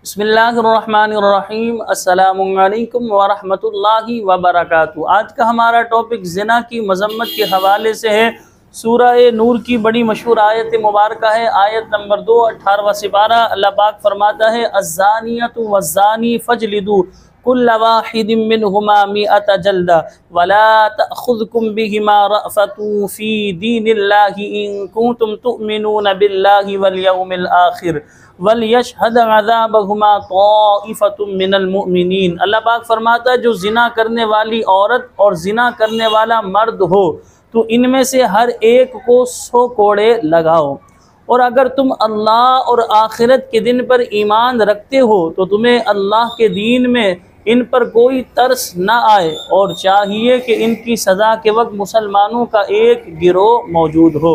बिस्मिल्लाहिर्रहमानिर्रहीम अस्सलामुअलैकुम वरहमतुल्लाहि वबरकातुहू। आज का हमारा टॉपिक ज़िना की मज़म्मत के हवाले से है। सूरह नूर की बड़ी मशहूर आयत मुबारक है, आयत नंबर 2 18वां सिपारा। अल्लाह पाक फरमाता है अज़्ज़ानियतु वज़्ज़ानी फ़जलिदू कुल्ल वाहिदिम मिनहुमा मिअत जल्दा वला तअख़ुज़कुम बिहिमा रअफ़तुन फ़ी दीनिल्लाहि इन कुंतुम तुअमिनून बिल्लाहि वल यौमिल आखिर वलयशहद अज़ाबहुमा ताइफ़तुम मिनल मुअमिनीन। अल्लाह पाक फरमाता है जो जिना करने वाली औरत और जिना करने वाला मर्द हो तो इनमें से हर एक को 100 कोड़े लगाओ, और अगर तुम अल्लाह और आखिरत के दिन पर ईमान रखते हो तो तुम्हें अल्लाह के दीन में इन पर कोई तरस न आए, और चाहिए कि इनकी सज़ा के वक्त मुसलमानों का एक गिरोह मौजूद हो।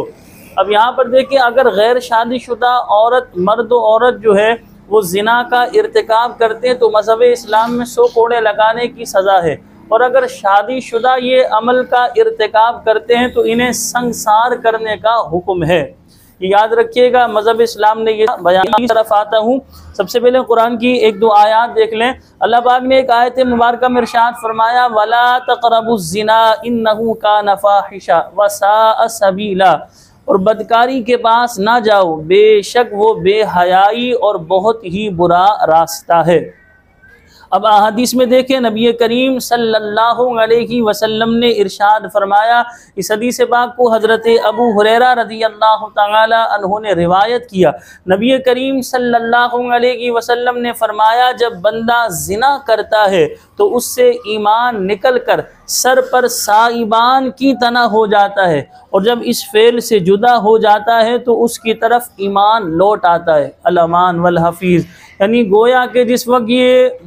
अब यहाँ पर देखिए, अगर गैर शादीशुदा औरत मर्द औरत जो है वो जिना का इर्तिकाब करते हैं तो मज़हब इस्लाम में 100 कोड़े लगाने की सज़ा है, और अगर शादीशुदा ये अमल का इर्तिकाब करते हैं तो इन्हें संसार करने का हुक्म है। याद रखिएगा, मज़हब इस्लाम ने ये बयान की तरफ आता हूँ। सबसे पहले कुरान की एक दो आयत देख लें। अल्लाह पाक ने एक आयत मुबारक में इरशाद फरमाया वला तक़रबुज़्ज़िना इन्नहु कान फ़ाहिशा व साअ सबीला, और बदकारी के पास ना जाओ, बेशक वो बेहयाई और बहुत ही बुरा रास्ता है। अब अहादीस में देखें, नबी करीम सल्लल्लाहु अलैहि वसल्लम ने इरशाद फरमाया। इस हदीस पाक को हज़रत अबू हुरैरा रज़ियल्लाहु तआला अन्हु ने रिवायत किया। नबी करीम सल्लल्लाहु अलैहि वसल्लम ने फरमाया जब बंदा जिना करता है तो उससे ईमान निकल कर सर पर साइबान की तना हो जाता है, और जब इस फेल से जुदा हो जाता है तो उसकी तरफ ईमान लौट आता है। अल-अमान वल हफीज़, यानी गोया के जिस वक्त ये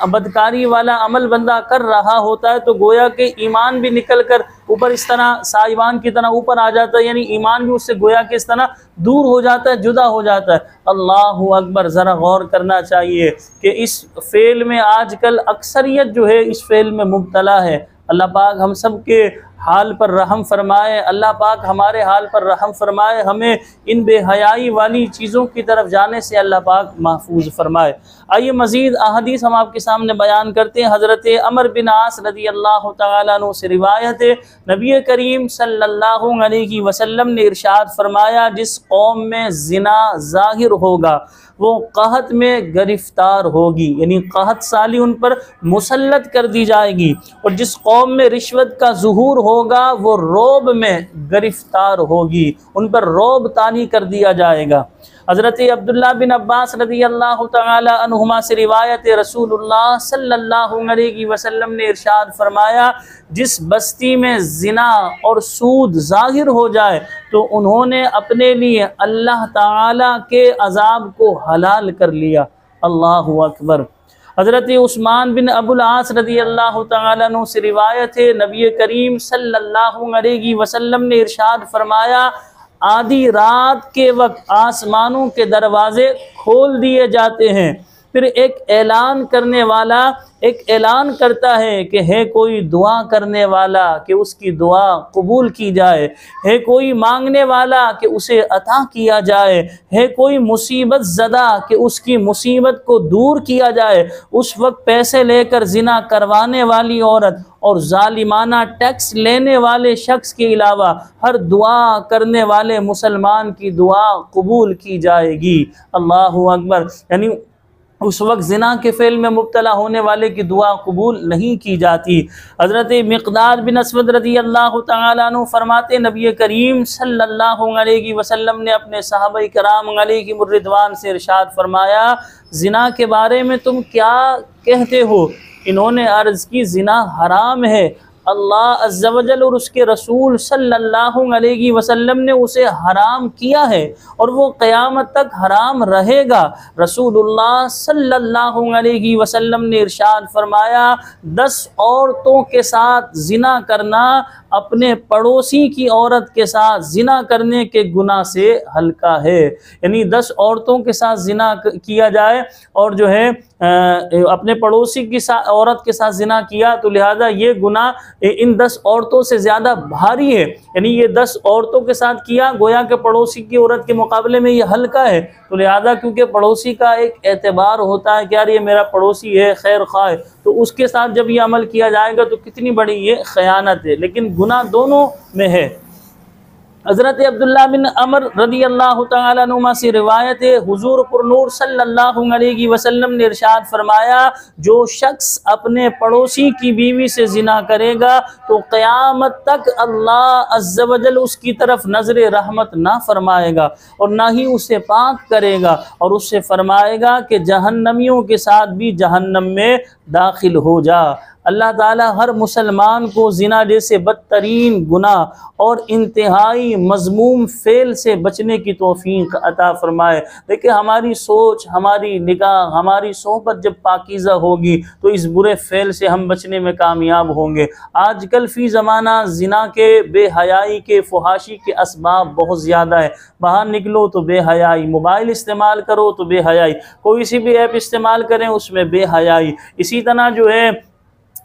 बदकारी वाला अमल बंदा कर रहा होता है तो गोया के ईमान भी निकल कर ऊपर इस तरह साइबान की तरह ऊपर आ जाता है, यानी ईमान भी उससे गोया के इस तरह दूर हो जाता है, जुदा हो जाता है। अल्लाहु अकबर। ज़रा गौर करना चाहिए कि इस फेल में आजकल अक्सरियत जो है इस फेल में मुब्तला है। अल्लाह पाक हम सब के हाल पर रहम फरमाए, अल्लाह पाक हमारे हाल पर रहम फरमाए, हमें इन बेहयाई वाली चीज़ों की तरफ जाने से अल्लाह पाक महफूज फरमाए। आइए मज़ीद अहदीस हम आपके सामने बयान करते हैं। हज़रत अमर बिन आस रज़ियल्लाहु तआला अन्हु से रिवायत है, नबी करीम सल्लल्लाहु अलैहि वसल्लम ने इरशाद फरमाया जिस कौम में जिना ज़ाहिर होगा वो कहत में गिरफ्तार होगी, यानी कहत साली उन पर मुसल्लत कर दी जाएगी, और जिस कौम में रिश्वत का ज़ुहूर होगा वो रौब में गिरफ्तार होगी, उन पर रौब तानी कर दिया जाएगा। हज़रत अब्दुल्ला बिन अब्बास रज़ियल्लाहु तआला अन्हुमा से रिवायत रसूलुल्लाह सल्लल्लाहु अलैहि वसल्लम ने इरशाद फरमाया जिस बस्ती में जिना और सूद ज़ाहिर हो जाए तो उन्होंने अपने लिए अल्लाह ताला के अज़ाब को हलाल कर लिया। अल्लाहु अकबर। हज़रत उस्मान बिन अबुल आस रज़ियल्लाहु तआला अन्हु से रिवायत है, नबी करीम सल्लल्लाहु अलैहि वसल्लम ने इरशाद फरमाया आधी रात के वक्त आसमानों के दरवाजे खोल दिए जाते हैं, फिर एक ऐलान करने वाला एक ऐलान करता है कि है कोई दुआ करने वाला कि उसकी दुआ कबूल की जाए, है कोई मांगने वाला कि उसे अता किया जाए, है कोई मुसीबत ज़दा कि उसकी मुसीबत को दूर किया जाए। उस वक्त पैसे लेकर जिना करवाने वाली औरत और जालिमाना टैक्स लेने वाले शख्स के अलावा हर दुआ करने वाले मुसलमान की दुआ कबूल की जाएगी। अल्लाहु अकबर। यानी उस वक्त जिना के फेल में मुब्तला होने वाले की दुआ कबूल नहीं की जाती। हज़रत मिक़दाद बिन अस्वद रज़ियल्लाहु तआला अन्हु फरमाते नबी करीम सल्लल्लाहु अलैहि वसल्लम ने अपने सहाबा कराम अलैहिमुर रिदवान से इरशाद फरमाया जिना के बारे में तुम क्या कहते हो? इन्होंने अर्ज़ की जिना हराम है, अल्लाह अज़्ज़ा वजल और उसके रसूल सल्लल्लाहु अलैहि वसल्लम ने उसे हराम किया है और वो क़यामत तक हराम रहेगा। रसूलुल्लाह सल्लल्लाहु अलैहि वसल्लम ने इरशाद फरमाया 10 औरतों के साथ जिना करना अपने पड़ोसी की औरत के साथ जिना करने के गुनाह से हल्का है। यानी 10 औरतों के साथ जिना किया जाए और जो है अपने पड़ोसी की औरत के साथ जिना किया तो लिहाजा ये गुनाह इन 10 औरतों से ज़्यादा भारी है। यानी ये 10 औरतों के साथ किया, गोया के पड़ोसी की औरत के मुकाबले में ये हल्का है। तो लिहाजा क्योंकि पड़ोसी का एक एतबार होता है कि यार ये मेरा पड़ोसी है, खैर खा है, तो उसके साथ जब ये अमल किया जाएगा तो कितनी बड़ी ये खयानत है। लेकिन गुनाह दोनों में है। हज़रत अब्दुल्लाह बिन अमर रदी अल्लाह तआला अन्हुमा से रिवायत है, हुजूर पुरनूर सल्लल्लाहु अलैहि वसल्लम ने इरशाद फरमाया, जो शख्स अपने पड़ोसी की बीवी से जिना करेगा तो क़यामत तक अल्लाह अज़्ज़ व जल उसकी तरफ नज़र रहमत ना फरमाएगा और ना ही उसे पाक करेगा और उससे फरमाएगा कि जहन्नमियों के साथ भी जहन्नम में दाखिल हो जा। अल्लाह ताला हर मुसलमान को जिना जैसे बदतरीन गुनाह और इंतहाई मज़मूम फ़ेल से बचने की तौफ़ीक अता फ़रमाए। देखिए हमारी सोच, हमारी निगाह, हमारी सोहबत जब पाकीज़ा होगी तो इस बुरे फ़ेल से हम बचने में कामयाब होंगे। आजकल फ़ी ज़माना जिना के, बेहयाई के, फुहाशी के असबाब बहुत ज़्यादा है। बाहर निकलो तो बेहयाई, मोबाइल इस्तेमाल करो तो बेहयाई, कोई सी भी ऐप इस्तेमाल करें उसमें बेहयाई। इसी तरह जो है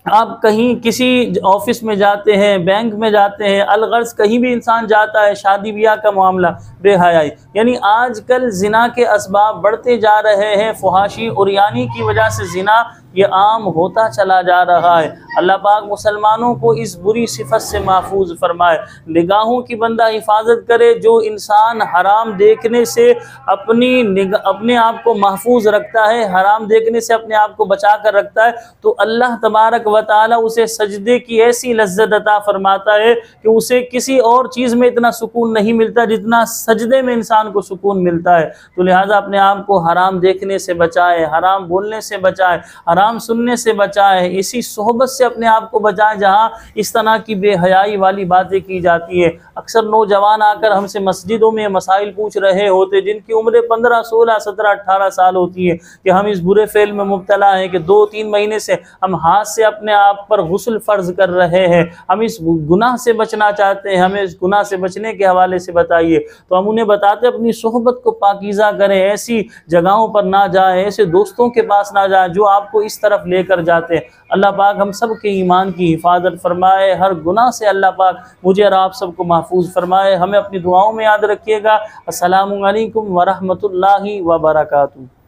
आप कहीं किसी ऑफिस में जाते हैं, बैंक में जाते हैं, अलगर्ज कहीं भी इंसान जाता है, शादी ब्याह का मामला, बेहयाई। यानी आजकल जिना के असबाब बढ़ते जा रहे हैं। फुहाशी उरियानी की वजह से जिना ये आम होता चला जा रहा है। अल्लाह पाक मुसलमानों को इस बुरी सिफत से महफूज फरमाए, निगाहों की बंदा हिफाजत करे। जो इंसान हराम देखने से अपने आप को महफूज रखता है, हराम देखने से अपने आप को बचा कर रखता है, तो अल्लाह तबारक व तआला उसे सजदे की ऐसी लज्जत अता फरमाता है कि उसे किसी और चीज़ में इतना सुकून नहीं मिलता जितना सजदे में इंसान को सुकून मिलता है। तो लिहाजा अपने आप को हराम देखने से बचाए, हराम बोलने से बचाए, हराम सुनने से बचाए, इसी सोहबत से अपने आप को बचाए जहाँ इस तरह की बेहयाई वाली बातें की जाती है। अक्सर नौजवान आकर हमसे मस्जिदों में मसाइल पूछ रहे होते जिनकी उम्र 15, 16, 17, 18 साल होती है कि हम इस बुरे फेल में मुब्तला हैं कि 2-3 महीने से हम हाथ से अपने आप पर गुस्ल फ़र्ज कर रहे हैं, हम इस गुनाह से बचना चाहते हैं, हमें इस गुनाह से बचने के हवाले से बताइए। तो हम उन्हें बताते अपनी सोहबत को पाकीज़ा करें, ऐसी जगहों पर ना जाएं, ऐसे दोस्तों के पास ना जाएं जो आपको इस तरफ लेकर जाते हैं। अल्लाह पाक हम सब के ईमान की हिफाजत फरमाए, हर गुनाह से अल्लाह पाक मुझे और आप सबको महफूज फरमाए। हमें अपनी दुआओं में याद रखिएगा। अस्सलामु अलैकुम व रहमतुल्लाहि व बरकातुहू।